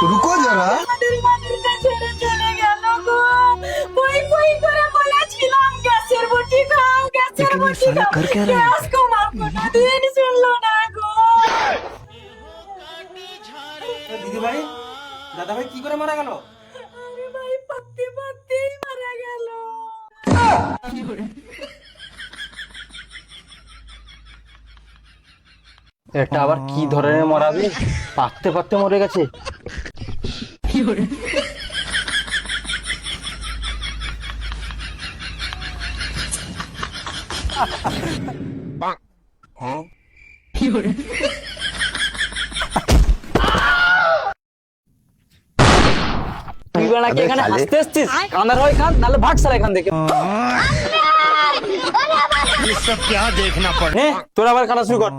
रुको जरा। আমাদের মানুষটা ছেড়ে চলে গেল গো। বই বই করে বলেছিলাম গ্যাসের বটি খাও, গ্যাসের लेकिन ये বটি साला খাও। कर क्या रहा है? গ্যাস কমার কোনোদিন শুনলো না গো। দিদি ভাই, দাদা ভাই কি করে মারা গেল? আরে ভাই পত্তি পত্তি মারা গেল। এটা আবার কি ধরনের মরাবে? পাকতে পাকতে মরে গেছে। তুই বেড়া কি এখানে হাসতে আসছিস? কান্দার হয় কান, নাহলে ভাগ সারা এখান থেকে। ये सब क्या देखना पड़ নে, তোরা আবার কাটা শুরু কর।